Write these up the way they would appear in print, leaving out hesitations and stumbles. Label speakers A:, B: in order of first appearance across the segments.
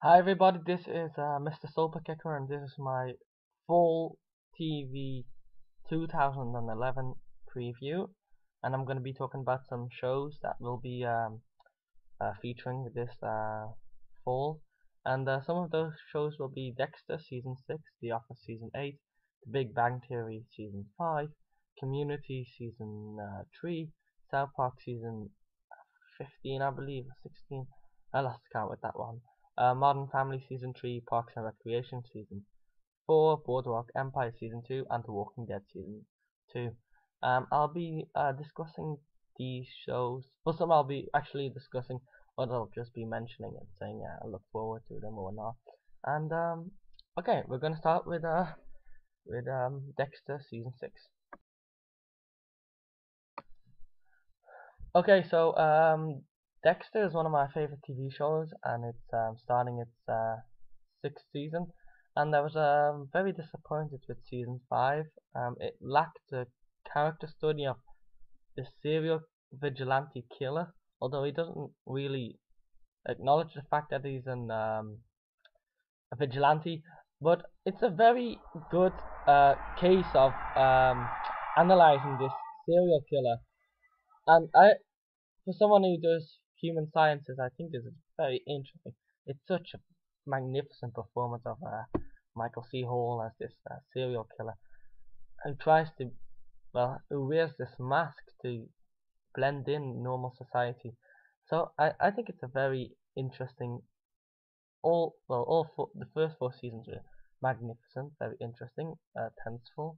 A: Hi everybody, this is Mr. Soulpicker and this is my full TV 2011 preview, and I'm going to be talking about some shows that will be featuring this fall, and some of those shows will be Dexter Season 6, The Office Season 8, The Big Bang Theory Season 5, Community Season 3, South Park Season 15 I believe, 16, I lost count with that one. Modern Family Season 3, Parks and Recreation Season 4, Boardwalk Empire Season 2, and The Walking Dead Season 2. I'll be discussing these shows. For some I'll be actually discussing, or I'll just be mentioning and saying I look forward to them or not. And okay, we're gonna start with Dexter Season 6. Okay, so Dexter is one of my favorite TV shows, and it's starting its sixth season. And I was very disappointed with season 5. It lacked the character study of the serial vigilante killer, although he doesn't really acknowledge the fact that he's a vigilante. But it's a very good case of analyzing this serial killer, and for someone who does human sciences, I think this is very interesting. It's such a magnificent performance of Michael C. Hall as this serial killer who tries to, who wears this mask to blend in normal society. So I think it's a very interesting. The first 4 seasons were magnificent, very interesting, tenseful.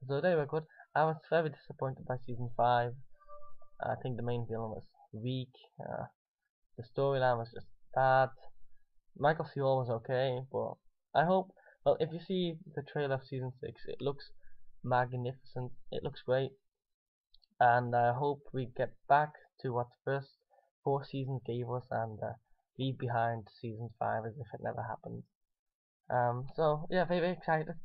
A: So they were good. I was very disappointed by season 5. I think the main villain was weak. The storyline was just bad. Michael C. Hall was okay, but I hope. Well, if you see the trailer of season 6, it looks magnificent. It looks great, and I hope we get back to what the first 4 seasons gave us and leave behind season 5 as if it never happened. So yeah, very excited.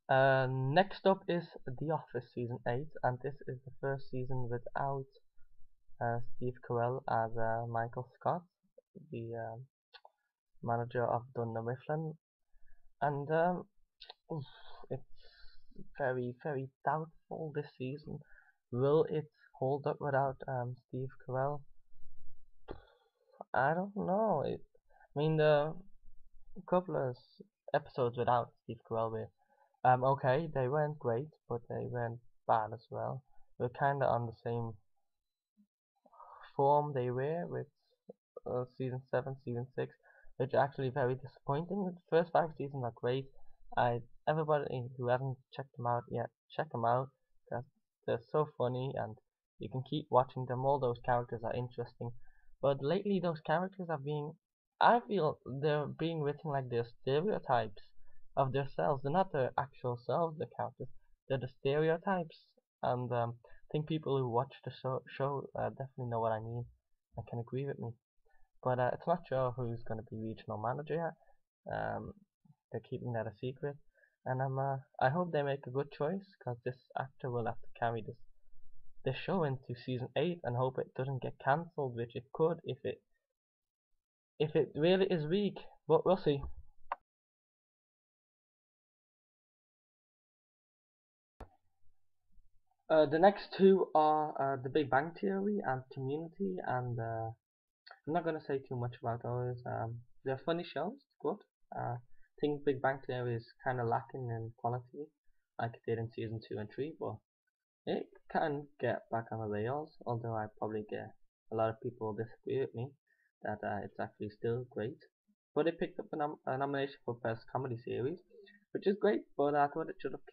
A: Next up is The Office Season 8, and this is the first season without Steve Carell as Michael Scott, the manager of Dunder Mifflin, and it's very doubtful this season. Will it hold up without Steve Carell? I don't know. I mean, the couple of episodes without Steve Carell were okay. They weren't great, but they weren't bad as well. We're kind of on the same form they were with season 7, season 6, which are actually very disappointing. The first 5 seasons are great. Everybody who hasn't checked them out yet, check them out because they're so funny and you can keep watching them. All those characters are interesting, but lately those characters are I feel they're being written like they're stereotypes of themselves. They're not their actual selves, the characters. They're the stereotypes, and I think people who watch the show definitely know what I mean and can agree with me. But it's not sure who's going to be regional manager yet. They're keeping that a secret, and I hope they make a good choice because this actor will have to carry this show into season 8, and hope it doesn't get cancelled, which it could if it really is weak. But we'll see. The next two are The Big Bang Theory and Community, and I'm not going to say too much about those. They're funny shows, good. I think Big Bang Theory is kind of lacking in quality, like it did in season 2 and 3, but it can get back on the rails, although I probably get a lot of people disagree with me that it's actually still great. But it picked up a nomination for Best Comedy Series, which is great, but I thought it should have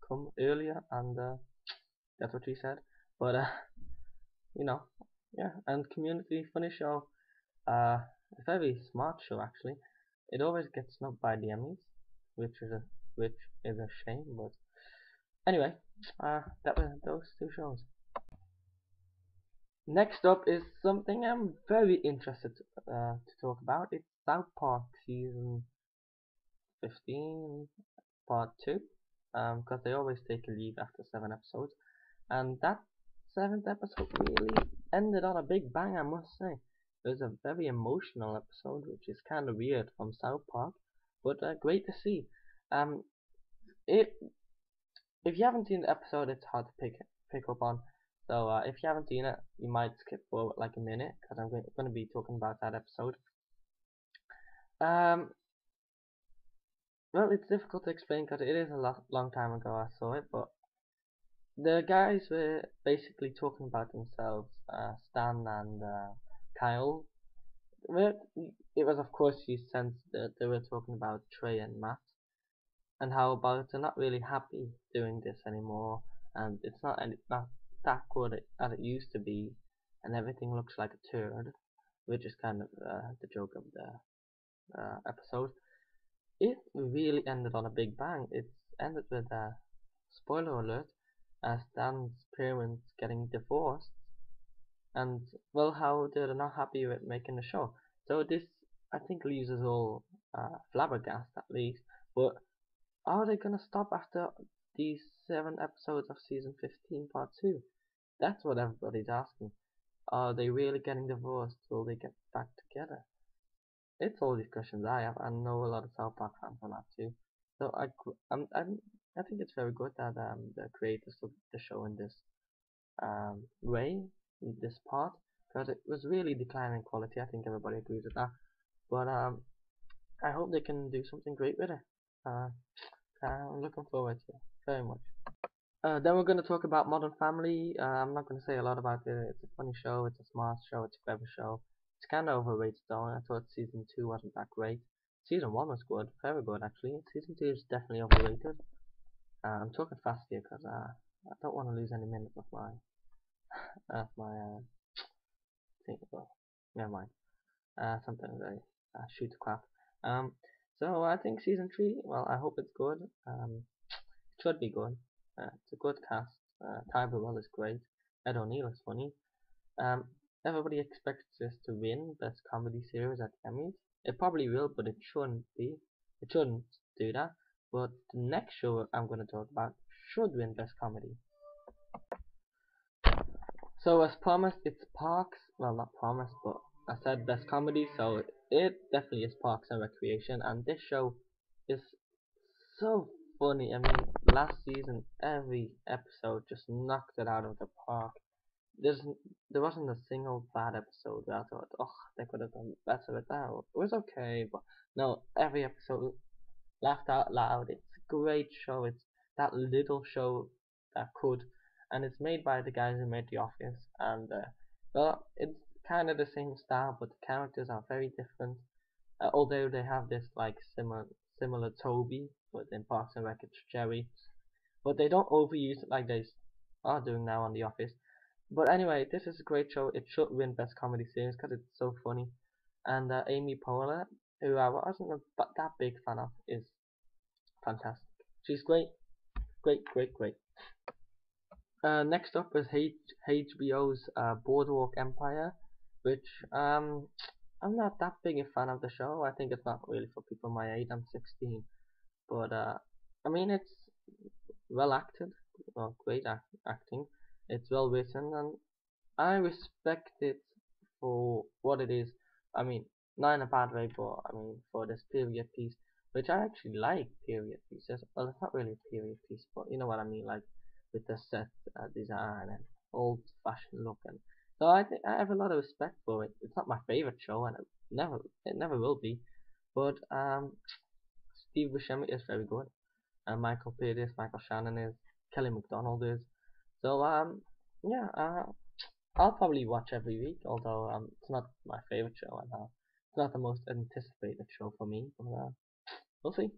A: come earlier, and that's what she said. But you know, yeah. And Community, funny show, a very smart show actually. It always gets snubbed by the Emmys, which is a shame. But anyway, that were those 2 shows. Next up is something I'm very interested to talk about. It's South Park season 15, part 2. Because they always take a leave after 7 episodes, and that 7th episode really ended on a big bang, I must say. It was a very emotional episode, which is kind of weird from South Park, but great to see. Um, it if you haven't seen the episode, it's hard to pick up on. So if you haven't seen it, you might skip forward like a minute because I'm going to be talking about that episode. Well, it's difficult to explain because it is a long time ago I saw it, but the guys were basically talking about themselves, Stan and Kyle. Well, it was of course you sense that they were talking about Trey and Matt, and how about they're not really happy doing this anymore, and it's not that good as it used to be, and everything looks like a turd, which is kind of the joke of the episode. It really ended on a big bang. It ended with a spoiler alert, Stan's parents getting divorced, and well, how they're not happy with making the show. So this, I think, leaves us all flabbergasted at least. But are they gonna stop after these 7 episodes of season 15, part 2? That's what everybody's asking. Are they really getting divorced? Will they get back together? It's all these questions I have. I know a lot of South Park fans on that too. So I think it's very good that the creators took the show in this way, in this part, because it was really declining quality. I think everybody agrees with that. But I hope they can do something great with it. Uh, I'm looking forward to it very much. Then we're going to talk about Modern Family. I'm not going to say a lot about it. It's a funny show, it's a smart show, it's a clever show. It's kind of overrated though. I thought season 2 wasn't that great. Season 1 was good, very good actually. Season 2 is definitely overrated. I'm talking fast here because I don't want to lose any minutes of my thing. Well, never mind. Sometimes I shoot the crap. So I think season 3. Well, I hope it's good. It should be good. It's a good cast. Ty Burrell is great. Ed O'Neill is funny. Um, Everybody expects this to win Best Comedy Series at the Emmys. It probably will, but it shouldn't be. It shouldn't do that. But the next show I'm going to talk about should win Best Comedy. So as promised, it's Parks. Well, not promised, but I said Best Comedy, so it definitely is Parks and Recreation. And this show is so funny. I mean, last season every episode just knocked it out of the park. There's there wasn't a single bad episode where I thought, oh, they could have done better with that. It was okay, but no, every episode laughed out loud. It's a great show. It's that little show that could, and it's made by the guys who made The Office. And well, it's kind of the same style, but the characters are very different. Although they have this like similar Toby, but in Parks and Rec it's Jerry, but they don't overuse it like they are doing now on The Office. But anyway, this is a great show. It should win Best Comedy Series because it's so funny. And Amy Poehler, who I wasn't that big fan of, is fantastic. She's great, great. Next up is HBO's Boardwalk Empire, which I'm not that big a fan of the show. I think it's not really for people my age. I'm 16, but I mean it's well acted, well, great acting. It's well written, and I respect it for what it is. I mean, not in a bad way, but I mean for this period piece, which I actually like period pieces. Well, it's not really a period piece, but you know what I mean, like with the set design and old-fashioned look, and so I think I have a lot of respect for it. It's not my favorite show, and it never will be. But Steve Buscemi is very good, and Michael Pitt is, Michael Shannon is, Kelly MacDonald is. So yeah, I'll probably watch every week, although it's not my favorite show, and it's not the most anticipated show for me. But we'll see.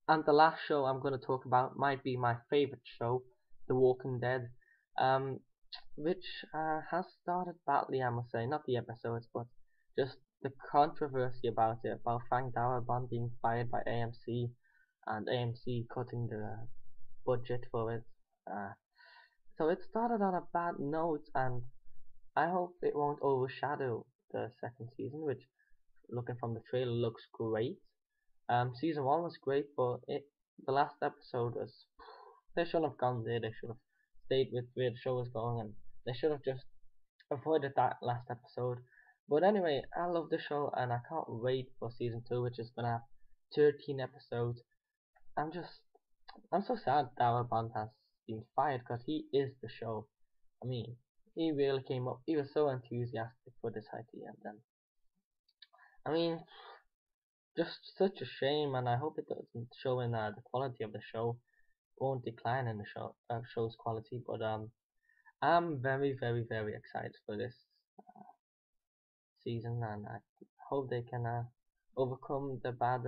A: And the last show I'm going to talk about might be my favorite show, The Walking Dead, um, which has started badly, I must say. Not the episodes, but just the controversy about it, about Frank Darabont being fired by AMC, and AMC cutting the budget for it. So it started on a bad note, and I hope it won't overshadow the second season, which, looking from the trailer, looks great. Season 1 was great, but the last episode was, they shouldn't have gone there. They should have stayed with where the show was going, and they should have just avoided that last episode. But anyway, I love the show and I can't wait for season 2, which is gonna have 13 episodes. I'm just, I'm so sad that our band has been fired because he is the show. I mean, he really came up, he was so enthusiastic for this idea, and then, I mean, just such a shame, and I hope it doesn't show in the quality of the show, won't decline in the show's quality, but I'm very excited for this season, and I hope they can overcome the bad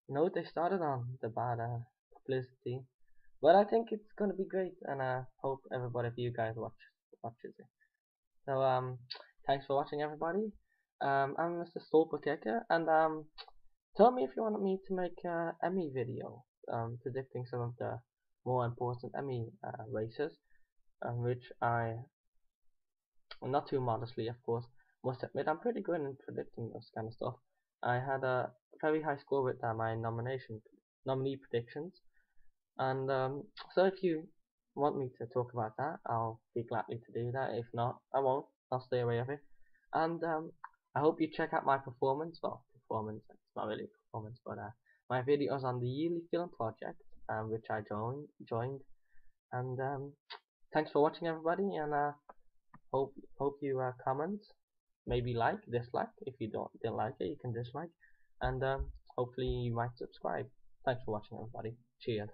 A: note they started on, the bad publicity. But I think it's gonna be great, and I hope everybody of you guys watches it. So thanks for watching, everybody. I'm Mr. Stolperkicker, and tell me if you want me to make a Emmy video, predicting some of the more important Emmy races, which I, well, not too modestly, of course, must admit I'm pretty good in predicting those kind of stuff. I had a very high score with my nominee predictions, and so if you want me to talk about that, I'll be gladly to do that. If not, I won't. I'll stay away from it. And I hope you check out my performance. Well, performance. It's not really a performance, but my videos on the yearly film project, which I joined. And thanks for watching, everybody. And hope you comment, maybe like, dislike. If you didn't like it, you can dislike. And hopefully you might subscribe. Thanks for watching, everybody. Cheers.